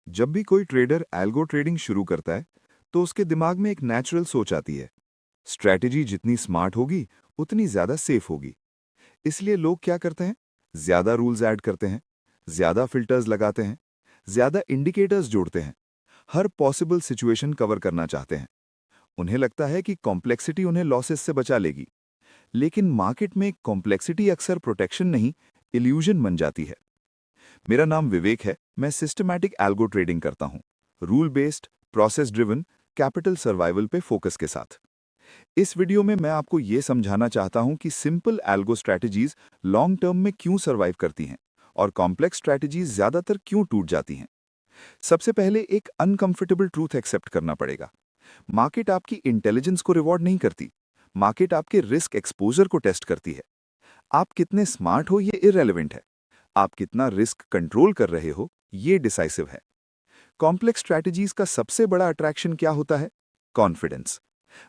जब भी कोई ट्रेडर एल्गो ट्रेडिंग शुरू करता है तो उसके दिमाग में एक नेचुरल सोच आती है। स्ट्रैटेजी जितनी स्मार्ट होगी उतनी ज्यादा सेफ होगी। इसलिए लोग क्या करते हैं? ज्यादा रूल्स ऐड करते हैं, ज्यादा फिल्टर्स लगाते हैं, ज्यादा इंडिकेटर्स जोड़ते हैं, हर पॉसिबल सिचुएशन कवर करना चाहते हैं। उन्हें लगता है कि कॉम्प्लेक्सिटी उन्हें लॉसेस से बचा लेगी। लेकिन मार्केट में कॉम्प्लेक्सिटी अक्सर प्रोटेक्शन नहीं, इल्यूजन बन जाती है। मेरा नाम विवेक है। मैं सिस्टमैटिक एल्गो ट्रेडिंग करता हूं, rule based, process driven, capital survival पे फोकस के साथ। इस वीडियो में मैं आपको ये समझाना चाहता हूं कि simple algo strategies long term में क्यों सर्वाइव करती हैं और कॉम्प्लेक्स स्ट्रैटेजीज ज्यादातर क्यों टूट जाती हैं। सबसे पहले एक अनकंफर्टेबल ट्रूथ एक्सेप्ट करना पड़ेगा। मार्केट आपकी इंटेलिजेंस को रिवॉर्ड नहीं करती, मार्केट आपके रिस्क एक्सपोजर को टेस्ट करती है। आप कितने स्मार्ट हो ये इररेलेवेंट है, आप कितना रिस्क कंट्रोल कर रहे हो ये डिसाइसिव है। कॉम्प्लेक्स स्ट्रैटेजीज का सबसे बड़ा अट्रैक्शन क्या होता है? कॉन्फिडेंस।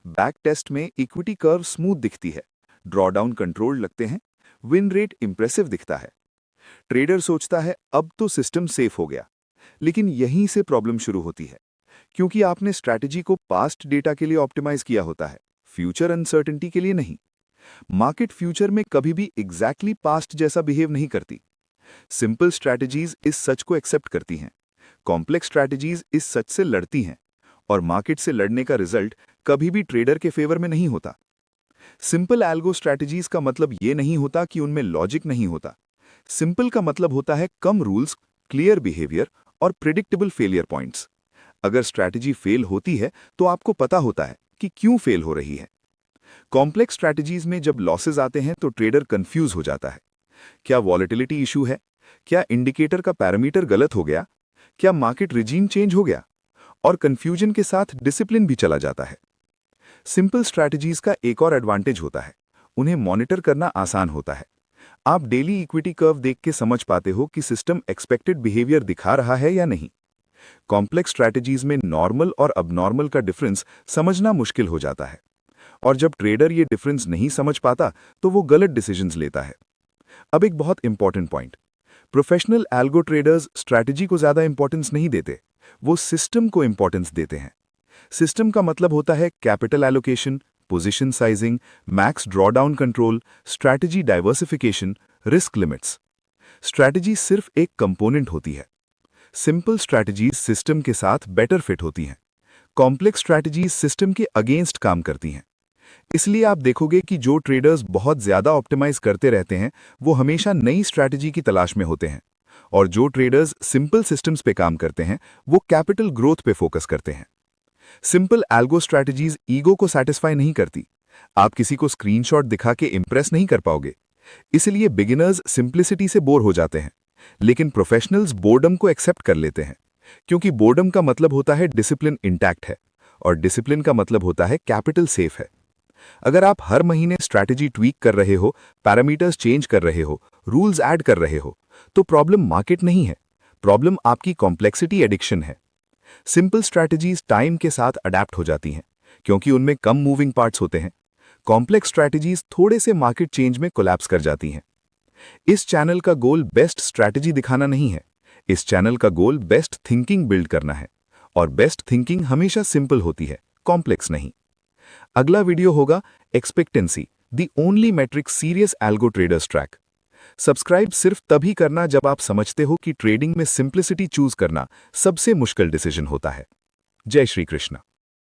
बैक टेस्ट में इक्विटी कर्व स्मूथ दिखती है, ड्रॉडाउन कंट्रोल लगते हैं, विन रेट इंप्रेसिव दिखता है। ट्रेडर सोचता है अब तो सिस्टम सेफ हो गया। लेकिन यहीं से प्रॉब्लम शुरू होती है, क्योंकि आपने स्ट्रैटेजी को पास्ट डेटा के लिए ऑप्टिमाइज किया होता है, फ्यूचर अनसर्टेनिटी के लिए नहीं। मार्केट फ्यूचर में कभी भी एग्जैक्टली पास्ट जैसा बिहेव नहीं करती। सिंपल स्ट्रैटेजीज इस सच को एक्सेप्ट करती हैं, कॉम्प्लेक्स स्ट्रैटेजीज इस सच से लड़ती हैं, और मार्केट से लड़ने का रिजल्ट कभी भी ट्रेडर के फेवर में नहीं होता। सिंपल एल्गो स्ट्रैटेजीज का मतलब ये नहीं होता कि उनमें लॉजिक नहीं होता। सिंपल का मतलब होता है कम रूल्स, क्लियर बिहेवियर और प्रिडिक्टेबल फेलियर पॉइंट्स। अगर स्ट्रैटेजी फेल होती है तो आपको पता होता है कि क्यों फेल हो रही है। कॉम्प्लेक्स स्ट्रैटेजीज में जब लॉसेज आते हैं तो ट्रेडर कंफ्यूज हो जाता है। क्या वॉलेटिलिटी इशू है? क्या इंडिकेटर का पैरामीटर गलत हो गया? क्या मार्केट रिजीम चेंज हो गया? और कंफ्यूजन के साथ डिसिप्लिन भी चला जाता है। सिंपल स्ट्रैटेजीज का एक और एडवांटेज होता है, उन्हें मॉनिटर करना आसान होता है। आप डेली इक्विटी कर्व देख के समझ पाते हो कि सिस्टम एक्सपेक्टेड बिहेवियर दिखा रहा है या नहीं। कॉम्प्लेक्स स्ट्रैटेजीज में नॉर्मल और अबनॉर्मल का डिफरेंस समझना मुश्किल हो जाता है, और जब ट्रेडर ये डिफरेंस नहीं समझ पाता तो वो गलत डिसीजंस लेता है। अब एक बहुत important point, professional algo traders strategy को ज्यादा इंपॉर्टेंस नहीं देते, वो सिस्टम को इंपॉर्टेंस देते हैं। सिस्टम का मतलब होता है capital allocation, position sizing, max drawdown control, strategy diversification, risk limits. Strategy सिर्फ एक कंपोनेंट होती है। सिंपल स्ट्रैटेजीज सिस्टम के साथ बेटर फिट होती हैं, कॉम्प्लेक्स स्ट्रैटेजीज सिस्टम के अगेंस्ट काम करती हैं। इसलिए आप देखोगे कि जो ट्रेडर्स बहुत ज्यादा ऑप्टिमाइज करते रहते हैं वो हमेशा नई स्ट्रैटेजी की तलाश में होते हैं, और जो ट्रेडर्स सिंपल सिस्टम्स पे काम करते हैं वो कैपिटल ग्रोथ पे फोकस करते हैं। सिंपल एल्गो स्ट्रैटेजीज ईगो को सेटिस्फाई नहीं करती। आप किसी को स्क्रीनशॉट दिखा के इंप्रेस नहीं कर पाओगे। इसलिए बिगिनर्स सिंप्लिसिटी से बोर हो जाते हैं, लेकिन प्रोफेशनल्स बोर्डम को एक्सेप्ट कर लेते हैं, क्योंकि बोर्डम का मतलब होता है डिसिप्लिन इंटैक्ट है, और डिसिप्लिन का मतलब होता है कैपिटल सेफ है। अगर आप हर महीने स्ट्रैटेजी ट्वीक कर रहे हो, पैरामीटर्स चेंज कर रहे हो, रूल्स ऐड कर रहे हो, तो प्रॉब्लम मार्केट नहीं है, प्रॉब्लम आपकी कॉम्प्लेक्सिटी एडिक्शन है। सिंपल स्ट्रैटेजीज टाइम के साथ अडेप्ट हो जाती हैं, क्योंकि उनमें कम मूविंग पार्ट्स होते हैं। कॉम्प्लेक्स स्ट्रैटेजीज थोड़े से मार्केट चेंज में कोलैप्स कर जाती हैं। इस चैनल का गोल बेस्ट स्ट्रैटेजी दिखाना नहीं है, इस चैनल का गोल बेस्ट थिंकिंग बिल्ड करना है, और बेस्ट थिंकिंग हमेशा सिंपल होती है, कॉम्प्लेक्स नहीं। अगला वीडियो होगा expectancy, the only metric serious algo traders track. Subscribe सिर्फ तभी करना जब आप समझते हो कि ट्रेडिंग में सिंप्लिसिटी चूज करना सबसे मुश्किल डिसीजन होता है। जय श्री कृष्ण।